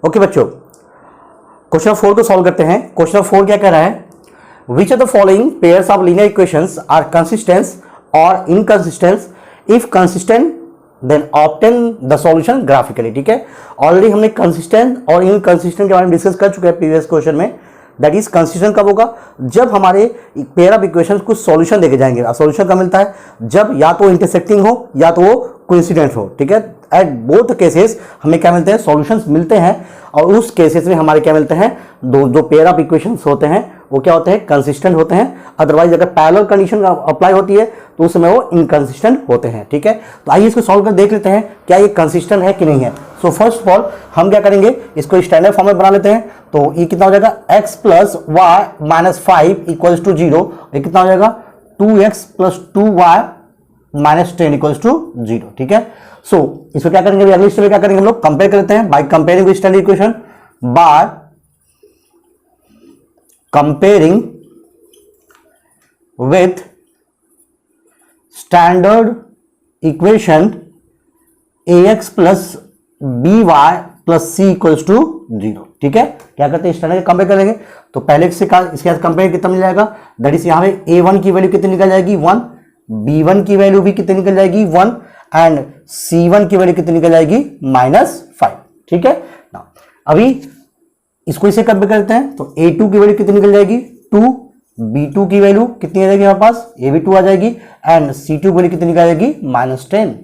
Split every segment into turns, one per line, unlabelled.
Okay बच्चों, question 4 को solve करते हैं। क्वेश्चन 4 क्या कह रहा है, which of the following pairs of linear equations are consistent और inconsistent, if consistent then obtain the solution graphically. ठीक है, ऑलरेडी हमने कंसिस्टेंट और इनकंसिस्टेंट के बारे में डिस्कस कर चुके हैं प्रीवियस क्वेश्चन में। दैट इज कंसिस्टेंट कब होगा, जब हमारे पेयर ऑफ इक्वेशंस को सॉल्यूशन देके जाएंगे। सॉल्यूशन कब मिलता है, जब या तो इंटरसेक्टिंग हो या तो वो कोइंसिडेंट हो। ठीक है, एट बोथ केसेस हमें क्या मिलते हैं, सॉल्यूशंस मिलते हैं। और उस केसेस में हमारे क्या मिलते हैं, जो पेयर ऑफ इक्वेशंस होते हैं वो क्या होते हैं, कंसिस्टेंट होते हैं। अदरवाइज अगर पैरेलल कंडीशन अप्लाई होती है तो उस समय वो इनकंसिस्टेंट होते हैं। ठीक है, तो आइए इसको सॉल्व कर देख लेते हैं क्या ये कंसिस्टेंट है कि नहीं है। सो फर्स्ट ऑफ ऑल हम क्या करेंगे, इसको स्टैंडर्ड फॉर्म में बना लेते हैं। तो ये कितना हो जाएगा, x plus y minus 5 equals to 0। ये कितना हो जाएगा, 2x plus 2y minus 10 equals to 0। ठीक है, सो इसको क्या करेंगे, अगले स्टेप में क्या करेंगे हम लोग, कंपेयर कर लेते हैं by comparing with standard equation, by comparing with standard equation ax plus b y plus c equals to 0। ठीक है, क्या करते हैं, स्टैंडर्ड कंपेयर करेंगे। तो पहले इसके साथ कंपेयर कितना मिल जाएगा, दैट इज यहां पे a1 की वैल्यू कितनी निकल जाएगी 1, b1 की वैल्यू भी कितनी निकल जाएगी 1 एंड c1 की वैल्यू कितनी निकल जाएगी -5। ठीक है ना, अभी इसको इसे कंपेयर करते हैं तो a2 की वैल्यू कितनी निकल जाएगी 2, b2 की वैल्यू कितनी आ जाएगी हमारे पास, a भी 2 आ जाएगी एंड c2 की वैल्यू कितनी निकल जाएगी -10।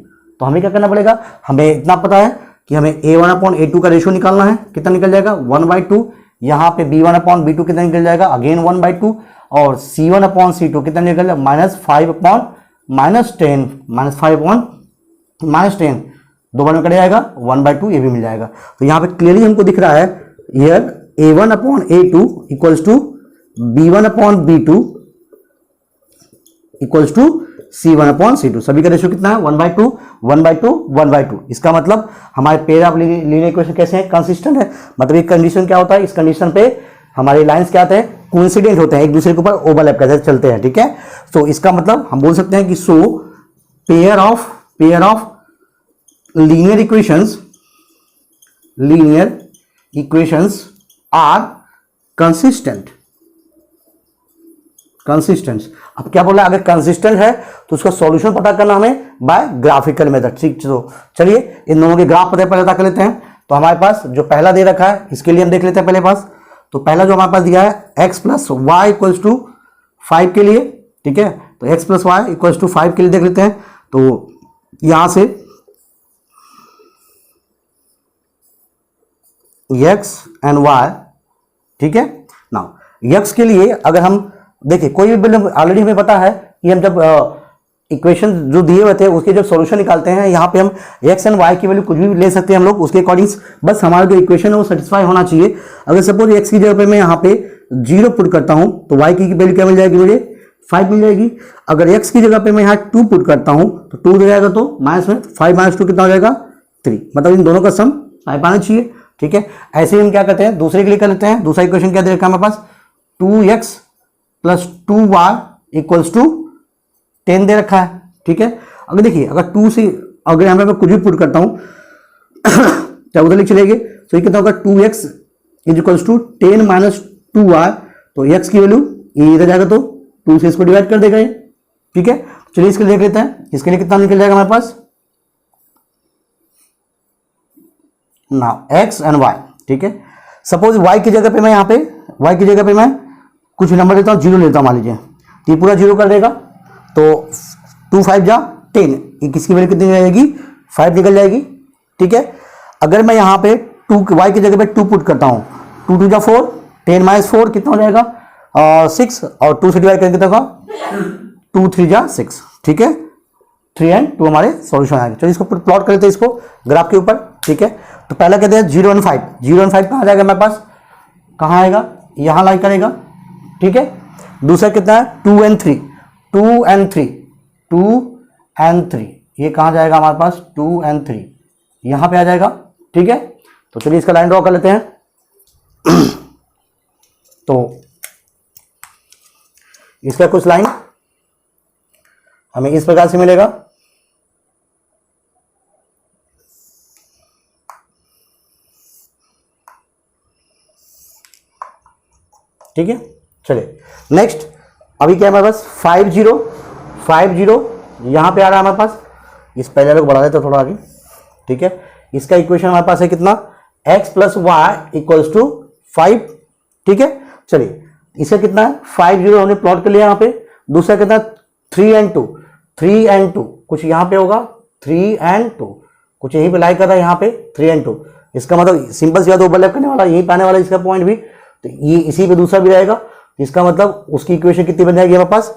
तो हमें क्या करना पड़ेगा, हमें इतना पता है कि हमें a1 अपॉन a2 का रेशियो निकालना है, कितना निकल जाएगा 1/2। यहाँ पे b1 अपॉन b2 कितना निकल जाएगा, अगेन 1/2। और c1 अपॉन c2 कितना निकल जाएगा, -5 अपॉन -10, -5 अपॉन -10 दो बार में कट जाएगा 1/2, ये भी मिल जाएगा। तो यहाँ पे क्लियरली हमको दिख रहा है here a1 upon a2 equals to b1 upon b2 equals to c1 upon c2। सभी का रेशियो कितना है 1/2, 1/2, 1/2। इसका मतलब हमारे पेयर ऑफ लीनियर इक्वेशन कैसे हैं, कंसिस्टेंट है। मतलब एक कंडीशन क्या होता है, इस कंडीशन पे हमारे लाइंस क्या आते हैं, कोइंसिडेंट होते हैं, एक दूसरे के ऊपर ओवरलैप करते चलते हैं। ठीक है, तो इसका मतलब हम बोल सकते हैं कि so pair of linear equations are consistent. अब क्या बोला, अगर कंसिस्टेंट है तो उसका सॉल्यूशन पता करना हमें बाय ग्राफिकल मेथड। ठीक, तो चलिए इन दोनों के ग्राफ पता कर लेते हैं। तो हमारे पास जो पहला दे रखा है इसके लिए हम देख लेते हैं पहले पास। तो पहला जो हमारे पास दिया है x plus y equals to 5 के लिए। ठीक है, तो x plus y equals to 5 के लिए देख लेते हैं। तो यहां से x एंड y, ठीक है ना, x के लिए अगर हम देखिए कोई भी बिल्डिंग, ऑलरेडी हमें पता है कि हम जब इक्वेशन जो दिए हुए थे उसके जब सॉल्यूशन निकालते हैं, यहाँ पे हम x एंड y की वैल्यू कुछ भी ले सकते हैं हम लोग उसके अकॉर्डिंग। बस हमारा जो इक्वेशन है वो सेटिस्फाई होना चाहिए। अगर सपोज x की जगह पे मैं यहाँ पे 0 पुट करता हूँ तो y की वैल्यू क्या मिल जाएगी, मुझे 5 मिल जाएगी। अगर x की जगह पे मैं यहाँ 2 पुट करता हूँ तो 2 हो जाएगा, तो माइनस में 5 - 2 कितना हो जाएगा 3। मतलब इन दोनों का सम 5 आना चाहिए। ठीक है, ऐसे ही हम क्या करते हैं, दूसरे के लिए कर लेते हैं। दूसरा इक्वेशन क्या दे रखा है हमारे पास, 2x plus 2y equals to 10 दे रखा है। ठीक है, अगर देखिए अगर 2 से अगर यहाँ पे मैं कुछ भी पुट करता हूँ क्या उधर लिख चलेंगे, तो ये कितना होगा 2x is equals to 10 minus 2y। तो x की वैल्यू ये इधर जाएगा तो 2 से इसको डिवाइड कर देगा ये। ठीक है, चलिए इसके लिए देख लेते हैं, इसके लिए कितना निकल जाएगा हमारे पास ना, x एंड y। ठीक है, सपोज y की जगह पे मैं यहाँ पे कुछ नंबर लेता हूँ, 0 लेता हूँ मान लीजिए, तो ये पूरा 0 कर देगा। तो 2 5 जा 10, किसकी वैल्यू कितनी जाएगी 5 निकल जाएगी। ठीक है, अगर मैं यहाँ पे 2 y की जगह पे 2 पुट करता हूँ, 2 2 जा 4, 10 माइनस 4 कितना हो जाएगा 6, और 2 से डिवाइड करके कितना होगा 2 3 जा 6। ठीक है, 3 एंड 2 हमारे सॉल्यूशन आएंगे। चलिए इसको प्लॉट कर लेते हैं इसको ग्राफ के ऊपर। ठीक है, तो पहला कहते हैं 0 and 5, 0 and 5 कहाँ जाएगा हमारे पास, कहाँ आएगा, यहाँ लाइक करेगा। ठीक है, दूसरा कितना है 2 and 3, 2 and 3, ये कहाँ जाएगा हमारे पास 2 and 3 यहाँ पे आ जाएगा। ठीक है, तो चलिए इसका लाइन ड्रॉ कर लेते हैं। तो इसका कुछ लाइन हमें इस प्रकार से मिलेगा। ठीक है। चलिए नेक्स्ट, अभी क्या है हमारे पास 50 यहाँ पे आ रहा है हमारे पास, इस पहले को बढ़ा देते थोड़ा आगे, ठीक है। इसका इक्वेशन हमारे पास है कितना, x plus y equals to 5, ठीक है। चलिए इसका कितना है 50 हमने प्लॉट कर लिया यहाँ पे। दूसरा कितना 3 and 2 कुछ यहाँ पे होगा 3 and 2 कुछ यहीं पे लाई कर रहा है यहाँ पे 3 and 2, इसका मतलब सिंपल सी बात ओवरलैप करने वाला यहीं पे आने वाला इसका पॉइंट भी, तो ये इसी पे दूसरा भी रहेगा। इसका मतलब उसकी इक्वेशन कितनी बन जाएगी हमारे पास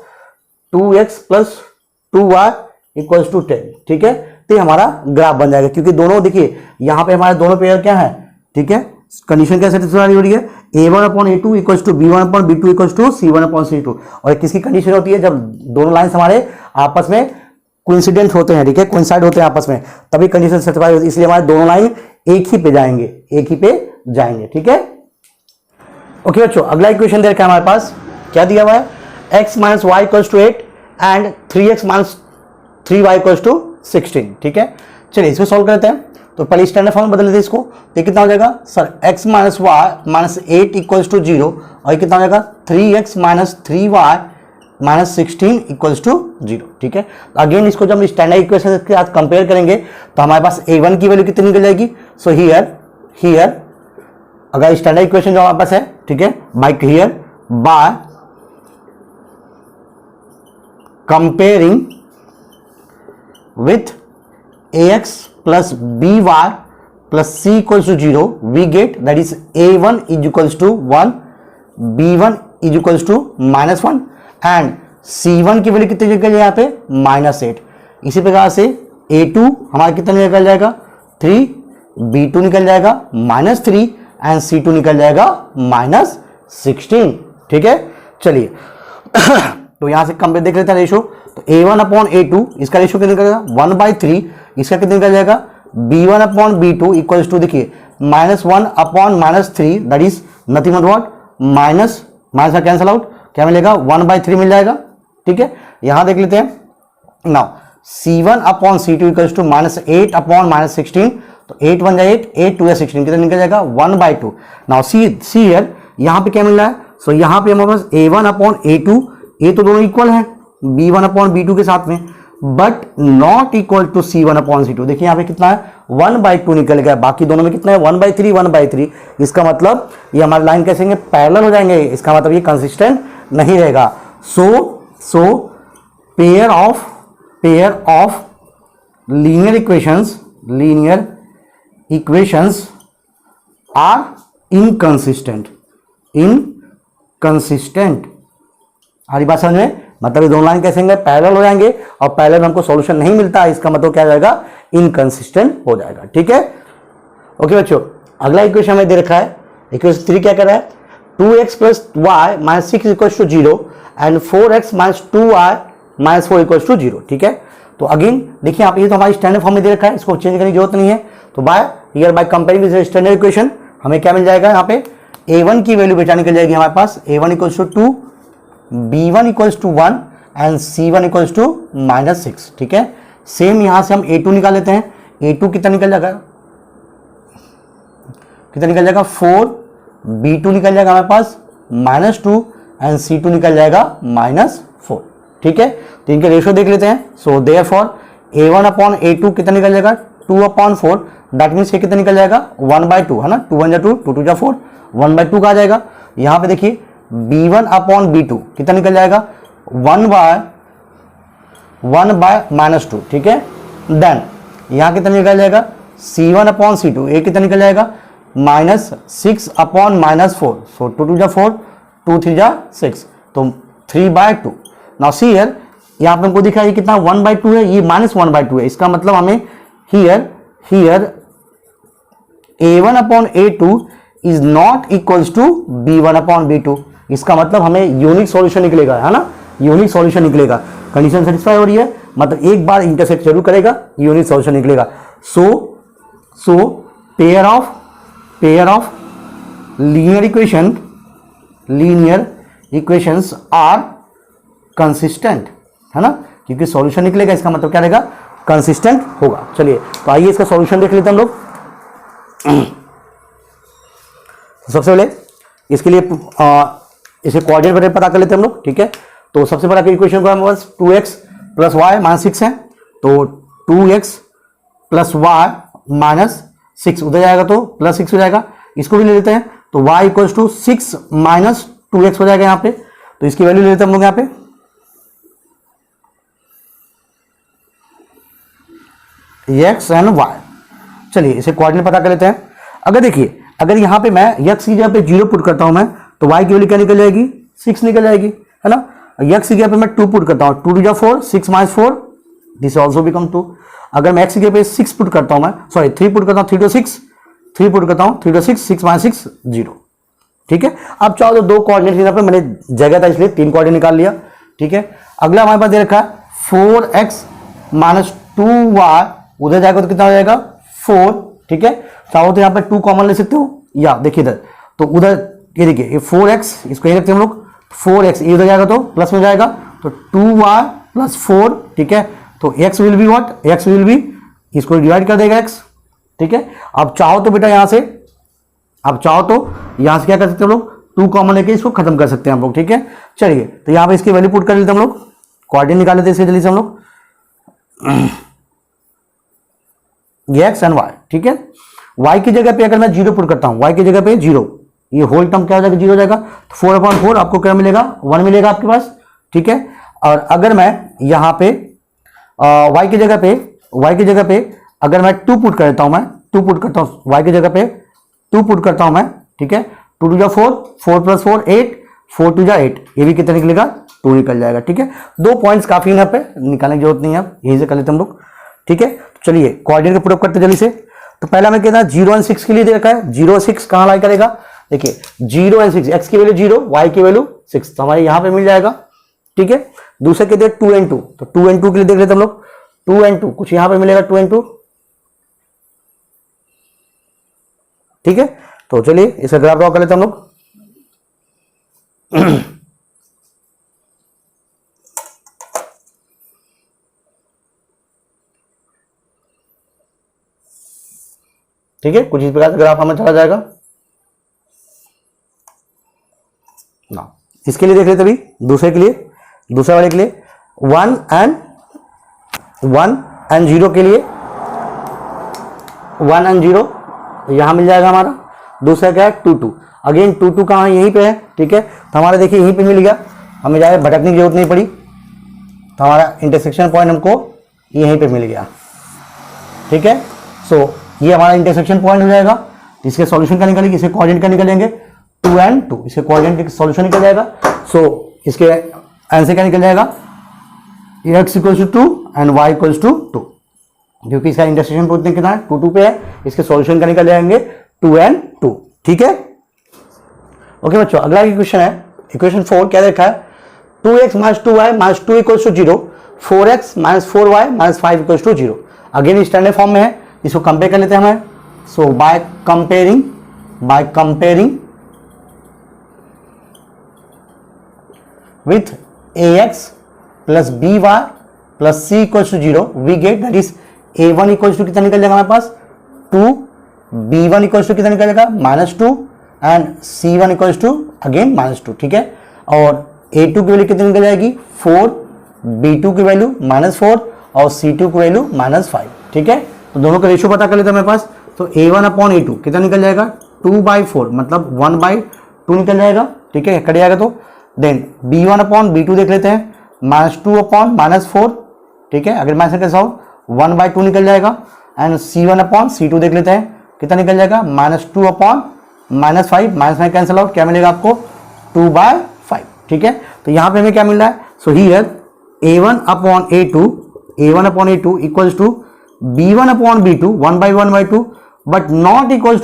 2x plus 2y equals to 10, ठीक है। तो ये हमारा ग्राफ बन जाएगा, क्योंकि दोनों देखिए यहाँ पे हमारे दोनों पेयर क्या है, ठीक है। कंडीशन क्या सेटिस्फाई हो रही है, a1/a2 equals to b1/b2 equals to c1/c2, और किसकी कंडीशन होती है, जब दोनों लाइंस हमारे आपस में कोइंसिडेंट होते हैं, ठीक है, कोइंसाइड होते हैं आपस में, तभी कंडीशन सेटिस्फाई होती है। इसलिए हमारे दोनों लाइन एक ही पे जाएंगे, ठीक है। ओके बच्चों, अगला इक्वेशन दे रखा है हमारे पास, क्या दिया हुआ है, x minus y equals to 8 and 3x minus 3y equals to 16, ठीक है। चलिए इसमें सॉल्व करते हैं। तो पहले स्टैंडर्ड फॉर्म बदल देते इसको, तो कितना हो जाएगा sir, x minus y minus 8 equals to 0, और ये कितना हो जाएगा 3x minus 3y minus 16 equals to 0, ठीक है। अगेन इसको जब हम स्टैंडर्ड इक्वेशन के साथ कंपेयर करेंगे तो हमारे पास a1 की वैल्यू कितनी निकल जाएगी, सो हियर अगर स्टैंडर्ड इक्वेशन जो हमारे पास है, ठीक है, by comparing with ax plus by plus c equals to 0, we get that is a1 is equals to 1, b1 is equals to -1 and c1 की वैल्यू कितनी निकल यहाँ पे -8। इसी प्रकार से a2 हमारा कितना निकल जाएगा 3, b2 निकल जाएगा -3 एंड c2 निकल जाएगा -16, ठीक है। चलिए तो यहां से कंपेयर देख लेते हैं रेशो, तो a1/a2 इसका रेशो कितना निकलेगा 1/3, इसका कितना निकल जाएगा b1/b2 इक्वल्स टू देखिए -1/-3 that is nothing but what minus का कैंसिल आउट, क्या मिलेगा 1/3 मिल जाएगा, ठीक है। यहां देख लेते हैं नाउ c1/c2 इक्वल्स टू -8/-16, तो 8 1 8, 8 2 16, कितना निकल जाएगा 1/2। नाउ सी हियर यहां पे क्या मिल रहा है, सो यहां पे हमारे पास a1/a2, ये तो दोनों इक्वल है b1/b2 के साथ में, but not equal to c1/c2। देखिए यहाँ पे कितना है 1/2 निकल गया, बाकी दोनों में कितना है 1/3। इसका मतलब ये हमारे लाइन कैसे होंगे, पैरेलल हो जाएंगे, इसका मतलब ये कंसिस्टेंट नहीं रहेगा। So pair of linear equations are inconsistent. हमारी बात समझ में, मतलब ये दोनों लाइन कैसे होंगे, पैरेलल हो जाएंगे, और पैरेलल हमको सॉल्यूशन नहीं मिलता, इसका मतलब क्या जाएगा इनकंसिस्टेंट हो जाएगा, ठीक है। ओके बच्चों, अगला इक्वेशन हमें दे रखा है, इक्वेशन 3 क्या कर रहा है 2x plus y minus 6 equals to 0 and 4x minus 2y minus 4 equals to 0, ठीक है। तो अगेन देखिए आप, ये तो हमारी स्टैंडर्ड फॉर्म में दे रखा है, इसको चेंज करने की जरूरत नहीं है। तो bye comparing with standard equation हमें क्या मिल जाएगा, यहाँ पे a1 की वैल्यू बेटा निकल जाएगी हमारे पास a1 equals to 2, b1 equals to 1 and c1 equals to -6, ठीक है। सेम यहां से हम a2 निकाल लेते हैं, a2 कितना निकल जाएगा 4, b2 निकल जाएगा हमारे पास -2 एंड c2 निकल जाएगा -4, ठीक है। तो इनके रेशियो देख लेते हैं। सो देयरफॉर a1/a2 कितना निकल जाएगा 2/4, दैट मीन्स ये कितना निकल जाएगा 1/2, है ना, 2 1 2 2 2 4, 1/2 का आ जाएगा। यहाँ पे देखिए b1/b2 कितना निकल जाएगा 1/-2, ठीक है। देन यहाँ कितना निकल जाएगा c1/c2, ये कितना निकल जाएगा -6/-4, सो 2 2 4, 2 3 6, तो 3/2। नाउ सी हियर, यहाँ पे हमको दिखा है कितना 1/2 है, ये -1/2 है, इसका मतलब हमें here a1/a2 is not equals to b1/b2, इसका मतलब हमें यूनिक सॉल्यूशन निकलेगा, है ना, यूनिक सॉल्यूशन निकलेगा। कंडीशन सेटिस्फाई हो रही है, मतलब एक बार इंटरसेक्ट जरूर करेगा, यूनिक सॉल्यूशन निकलेगा। So pair of linear equations are consistent, है ना, क्योंकि सॉल्यूशन निकलेगा, इसका मतलब क्या रहेगा कंसिस्टेंट होगा। चलिए तो आइए इसका सॉल्यूशन देख लेते हैं हम लोग। सबसे पहले इसके लिए इसे कोऑर्डिनेट पता कर लेते हैं हम लोग, ठीक है। तो सबसे पहला इक्वेशन को हमारे पास 2x प्लस वाई माइनस 6 है, तो 2x प्लस वाई माइनस 6 उधर जाएगा तो प्लस 6 हो जाएगा। इसको भी ले लेते हैं, तो y equals to 6 minus 2x हो जाएगा यहाँ पे, तो इसकी वैल्यू ले लेते हैं हम लोग यहाँ पे, x एंड y। चलिए इसे कोऑर्डिनेट पता कर लेते हैं। अगर देखिए, अगर यहाँ पे मैं x की जगह पे 0 पुट करता हूं मैं, तो y की वैल्यू क्या निकल जाएगी, 6 निकल जाएगी, है ना। x की जगह पे मैं 2 पुट करता हूँ, 2 टू जा 4, 6 माइनस 4, दिस ऑल्सो बिकम 2। अगर मैं x की जगह पे 6 पुट करता हूं मैं, सॉरी 3 पुट करता हूँ, 3 टू 6, 3 पुट करता हूँ, 3 टू 6, 6 माइनस 6 0, ठीक है। अब चाहो तो दो कोऑर्डिनेट यहाँ पे मैंने जगह था इसलिए 3 कोऑर्डिनेट निकाल लिया, ठीक है। अगला हमारे पास दे रखा है 4x माइनस 2y, उधर जाएगा तो कितना हो जाएगा 4, ठीक है। चाहो तो यहाँ पे 2 कॉमन ले सकते हो, या देखिए इधर, तो उधर ये देखिए ये 4x, इसको ये रखते हैं हम लोग, 4x ये उधर जाएगा तो प्लस में जाएगा, तो 2y प्लस 4, ठीक है। तो x will be what, x will be, इसको डिवाइड कर देगा x, ठीक है। अब चाहो तो बेटा यहाँ से, अब चाहो तो यहाँ से क्या कर सकते हैं हम लोग, 2 कॉमन लेके इसको खत्म कर सकते हैं हम लोग, ठीक है। चलिए तो यहाँ पे इसकी वैल्यू पुट कर लेते हैं हम लोग, कोऑर्डिनेट निकाल लेते हैं इसके जल्दी से हम लोग, x एंड y, ठीक है। y की जगह पे अगर मैं 0 पुट करता हूं, y की जगह पे 0, ये होल टर्म क्या हो जाएगा, 0 हो जाएगा, तो 4/4 आपको क्या मिलेगा, 1 मिलेगा आपके पास, ठीक है। और अगर मैं यहाँ पे y की जगह पे अगर मैं 2 पुट कर देता हूं, मैं 2 पुट करता हूं y की जगह पे 2 पुट करता हूं मैं, ठीक है। 2 टू जा 4, 4 प्लस 4 8, 4 टू जा 8, ये भी कितना निकलेगा, 2 निकल जाएगा, ठीक है। 2 पॉइंट्स काफी यहाँ पे निकालने की जरूरत नहीं है, यहीं से कर लेते हम लोग, ठीक है। चलिए कोऑर्डिनेट पुट अप करते जल्दी से। तो पहला मैं कहता 0 एंड 6 के लिए दे रखा है, 0 और 6 कहां लाई करेगा, देखिए 0 एंड 6, x की वैल्यू 0, y की वैल्यू 6, तो हमारे यहां पे मिल जाएगा, ठीक है। दूसरे के दे 2 एंड 2, तो 2 एंड 2 के लिए देख लेते हम लोग, 2 एंड 2 कुछ यहां पे मिलेगा 2 एंड 2, ठीक है। तो चलिए इसका ग्राफ ड्रॉ कर लेते हम लोग। ठीक है, कुछ इस प्रकार से ग्राफ हमें चला जाएगा ना। इसके लिए देख लेते अभी, दूसरे के लिए, दूसरे वाले के लिए 1 एंड 0 के लिए, 1 एंड 0 यहां मिल जाएगा हमारा। दूसरा क्या है 2 2, अगेन 2 2 कहां यहीं पे है, ठीक है। तो हमारा देखिए यहीं पे मिल गया, हमें ज़्यादा भटकने की जरूरत नहीं पड़ी, तो हमारा इंटरसेक्शन पॉइंट हमको यहीं पे मिल गया, ठीक है। सो ये हमारा इंटरसेक्शन पॉइंट हो जाएगा। इसके सॉल्यूशन का निकालेंगे, इसे कोऑर्डिनेट का निकालेंगे 2 एंड 2, इसके कोऑर्डिनेट सॉल्यूशन निकल जाएगा। सो इसके आंसर क्या निकल जाएगा, x equals to 2 and y equals to 2, क्योंकि इसका इंटरसेक्शन पॉइंट कितना है 2 2 पे है। इसके सॉल्यूशन का निकल जाएंगे 2 एंड 2, ठीक है। ओके बच्चों, अगला क्वेश्चन है इक्वेशन 4, क्या देखा है 2x minus 2y minus 2 equals to 0, 4x minus 4y minus 5 equals to 0। Again standard form में है, इसको कंपेयर कर लेते हैं हमें। So by comparing with ax plus by plus c equals to 0, we get that is a1 equals to कितना निकल जाएगा हमारे पास 2, b1 इक्वल्स टू कितना निकल जाएगा -2 and c1 equals to again -2, ठीक है। और a2 की वैल्यू कितनी निकल जाएगी 4, b2 की वैल्यू -4 और c2 की वैल्यू -5, ठीक है। तो दोनों का रेशियो पता कर लेते हैं मेरे पास। तो a1/a2 कितना निकल जाएगा 2/4, मतलब 1/2 निकल जाएगा, ठीक है, कट जाएगा। तो देन b1/b2 देख लेते हैं, -2/-4, ठीक है। अगर माइनस कैसा हो 1/2 निकल जाएगा। एंड c1/c2 देख लेते हैं, कितना निकल जाएगा -2/-5, -5 कैंसिल आउट, क्या मिलेगा आपको 2/5, ठीक है। तो यहाँ पे हमें क्या मिल रहा है, so here a1/a2 equals to b1/b2 1/1/2, but not equals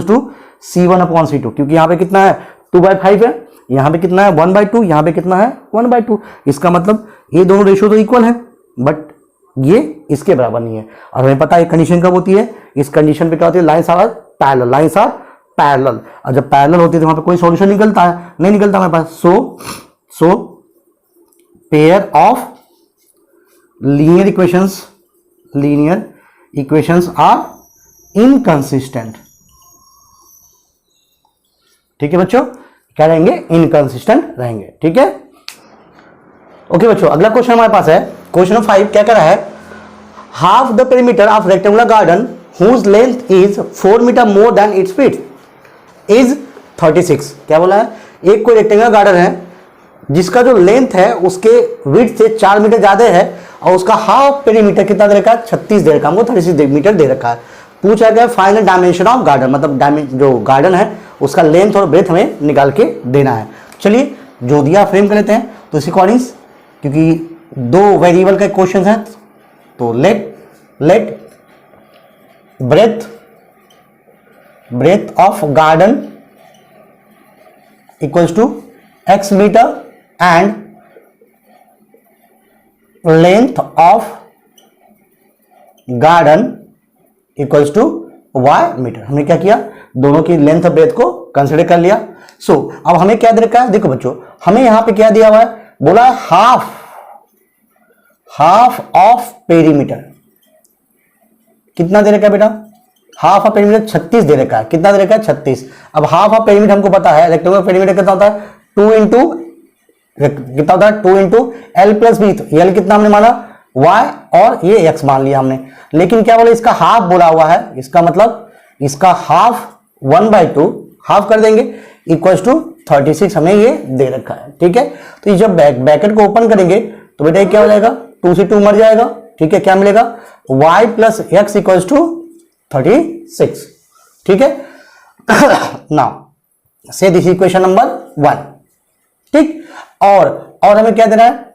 to c1/c2, क्योंकि यहाँ पे कितना है 2/5 है, यहाँ पे कितना है 1/2, यहाँ पे कितना है 1/2। इसका मतलब ये दोनों रेशियो तो इक्वल है, बट ये इसके बराबर नहीं है। और हमें पता है कंडीशन कब होती है, इस कंडीशन पे क्या होती है, लाइन्स आर पैरेलल, और जब पैरेलल होती है तो वहां पे कोई सॉल्यूशन निकलता है, नहीं निकलता हमारे पास। So pair of linear equations are inconsistent, ठीक है बच्चों। क्या रहेंगे, इनकंसिस्टेंट रहेंगे। ठीक है, ओके बच्चों, अगला क्वेश्चन हमारे पास है क्वेश्चन नंबर 5। क्या कह रहा है, half the perimeter of rectangular garden whose length is 4 metre more than its width is 36। क्या बोला है, एक कोई रेक्टेंगुलर गार्डन है जिसका जो लेंथ है उसके विड्थ से 4 मीटर ज्यादा है और उसका हाफ पेरीमीटर कितना दे रखा है, 36 दे रखा है, हमको 36 मीटर दे रखा है। पूछा गया फाइनल डायमेंशन ऑफ गार्डन, मतलब जो गार्डन है उसका लेंथ और ब्रेथ हमें निकाल के देना है। चलिए जो दिया फ्रेम कर लेते हैं, तो इस अकॉर्डिंग, क्योंकि दो वेरिएबल का क्वेश्चन है, तो let breadth of garden equals to x metre and length of garden equals to y metre. हमने क्या किया, दोनों की लेंथ और ब्रेथ को कंसिडर कर लिया। सो अब हमें क्या दे रखा है, देखो बच्चों, हमें यहां पे क्या दिया हुआ है, बोला हाफ ऑफ पेरीमीटर। कितना दे रखा है बेटा, हाफ ऑफ पेरीमीटर 36 दे रखा है। कितना दे रखा है, 36। अब हाफ ऑफ पेरीमीटर हमको पता है, रेक्टेंगुलर पेरीमीटर कितना होता है, 2 इंटू कितना होता है, 2 इंटू एल प्लस बी। तो एल कितना हमने माना, y, और ये x मान लिया हमने। लेकिन क्या बोले, इसका हाफ बोला हुआ है, इसका मतलब इसका हाफ 1/2 हाफ कर देंगे इक्वल्स टू 36 हमें ये दे रखा है। ठीक है, तो ये जब ब्रैकेट को ओपन करेंगे तो बेटा क्या हो जाएगा, 2 से 2 मर जाएगा। ठीक है, क्या मिलेगा, y plus x equals to 36। ठीक है, नाउ से दिस इक्वेशन नंबर 1। ठीक, और हमें क्या देना है,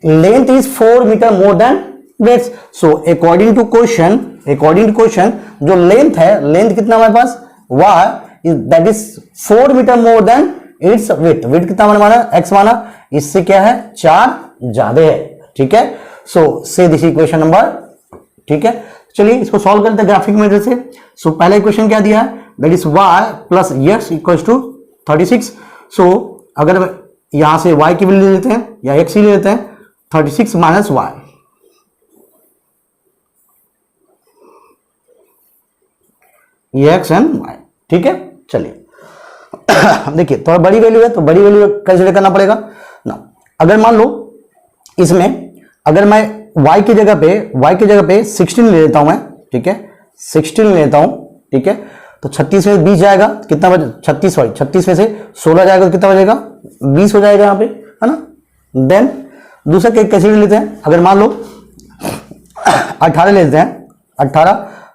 length is 4 metre more than breadth. So according to question जो लेंथ है, लेंथ कितना हमारे पास, y that is 4 metre more than its width. Width कितना मैंने माना, x माना, इससे क्या है, 4 ज्यादा है। ठीक है, सो से दिस इक्वेशन नंबर। ठीक है, चलिए इसको सॉल्व करते हैं ग्राफिक मेथड से। सो पहला इक्वेशन क्या दिया है, that is y plus x equals to 36। सो अगर यहां से y की वैल्यू ले लेते हैं या x ही ले लेते हैं, 36 माइनस y, ये x एंड y। ठीक है, चलिए देखिए थोड़ा बड़ी वैल्यू है तो बड़ी वैल्यू कंसिडर करना पड़ेगा ना। अगर मान लो इसमें अगर मैं y की जगह पे 16 ले लेता हूं मैं, ठीक है 16 ले लेता हूं, ठीक है, तो 36 में 20 जाएगा, कितना बचे, 36 में से 16 जाएगा तो कितना बचेगा, 20 हो जाएगा यहाँ पे, है ना। देन दूसरा केस कैसे ले लेते हैं, अगर मान लो 18 ले लेते हैं, 18,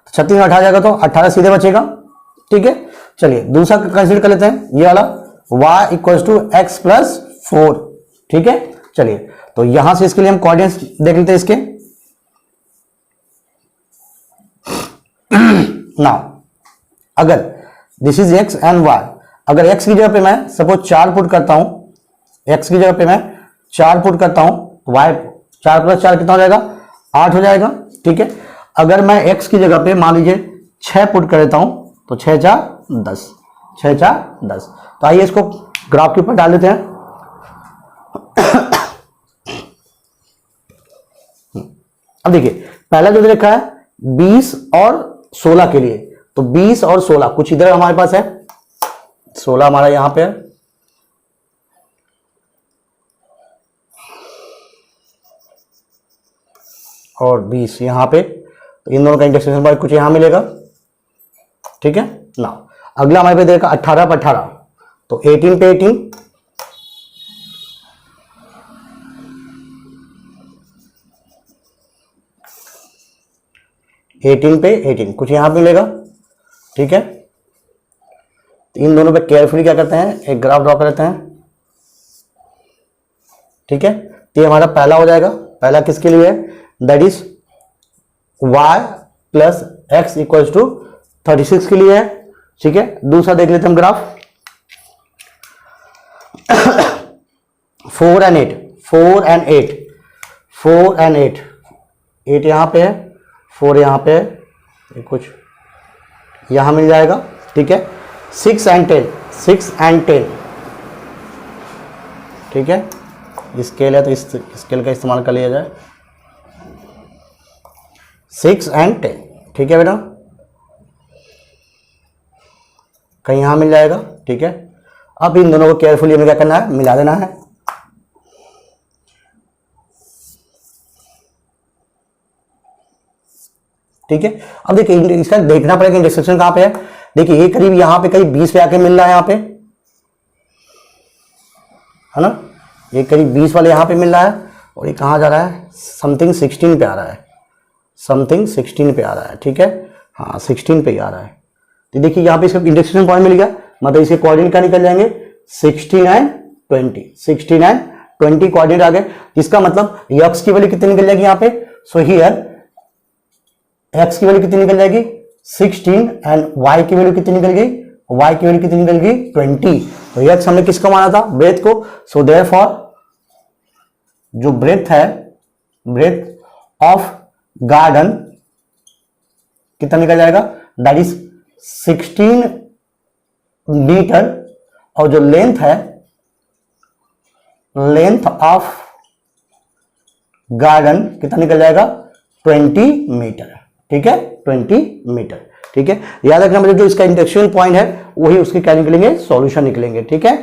36 में 18 जाएगा तो 18 सीधे बचेगा। ठीक है, चलिए दूसरा कंसीडर कर लेते हैं, ये वाला y equals to x plus 4। ठीक है, चलिए तो यहां से इसके लिए हम कोऑर्डिनेट्स देख लेते हैं इसके। नाउ अगर this is x and y, अगर x की जगह पे मैं सपोज 4 पुट करता हूं, x की जगह पे मैं 4 पुट करता हूं, y 4 प्लस 4 कितना हो जाएगा, 8 हो जाएगा। ठीक है, अगर मैं x की जगह पे मान लीजिए 6 पुट कर देता हूं तो 6 4 10, 6 4 10। तो आइए इसको ग्राफ के ऊपर डाल देते हैं। अब देखिए पहला जो देखा है 20 और 16 के लिए, तो 20 और 16 कुछ इधर हमारे पास है, 16 हमारा यहां पे है, और 20 यहां पे, तो इन दोनों का इंटरसेक्शन पर कुछ यहां मिलेगा। ठीक है ना, अगला हमारे पे देखा 18 पर 18, तो 18 पे 18, पे 18 कुछ यहां पे मिलेगा। ठीक है, तो इन दोनों पे केयरफुली क्या करते हैं, एक ग्राफ ड्रॉ कर लेते हैं। ठीक है, तो ये हमारा पहला हो जाएगा, पहला किसके लिए है, that is y plus x equals to 36 के लिए है। ठीक है, दूसरा देख लेते हैं हम ग्राफ, 4 and 8, 4 and 8, 4 and 8, 8 यहां पे है, 4 यहां पे है, कुछ यहां मिल जाएगा। ठीक है, 6 and 10, 6 and 10। ठीक है, स्केल है तो इस स्केल का इस्तेमाल कर लिया जाए, 6 and 10। ठीक है बेटा, कहीं यहां मिल जाएगा। ठीक है, अब इन दोनों को केयरफुली हमें क्या करना है, मिला देना है। ठीक है, अब देखिए इसका देखना पड़ेगा इंटरसेक्शन कहां पे है। देखिए ये करीब यहां पे करीब 20 पे आके मिल रहा है यहां पे, है ना, ये करीब 20 वाले यहां पे मिल रहा है, और ये कहां जा रहा है, समथिंग 16 पे आ रहा है, समथिंग 16 पे आ रहा है। ठीक है, हाँ 16 पे ही आ रहा है। तो देखिए यहाँ पे इसका इंटरसेक्शन पॉइंट मिल गया, मतलब इसके कोऑर्डिनेट क्या निकल जाएंगे, 16 एंड 20, 16 एंड 20 कोऑर्डिनेट आ गए, जिसका मतलब x की वैल्यू कितनी निकल जाएगी यहाँ पे, सो हियर x की वैल्यू कितनी निकल जाएगी 16 एंड y की वैल्यू कितनी निकल गई, y की वैल्यू कितनी निकल गई 20। तो x हमने किसको माना था, ब्रेथ को, सो देयरफॉर जो ब्रेथ है, ब्रेथ ऑफ गार्डन कितना निकल जाएगा, दैट इज 16 मीटर, और जो लेंथ है, लेंथ ऑफ गार्डन कितना निकल जाएगा 20 मीटर। ठीक है, 20 मीटर। ठीक है, याद रखना मुझे जो इसका इंटरसेक्शन पॉइंट है वही उसके क्या निकलेंगे, सॉल्यूशन निकलेंगे। ठीक है।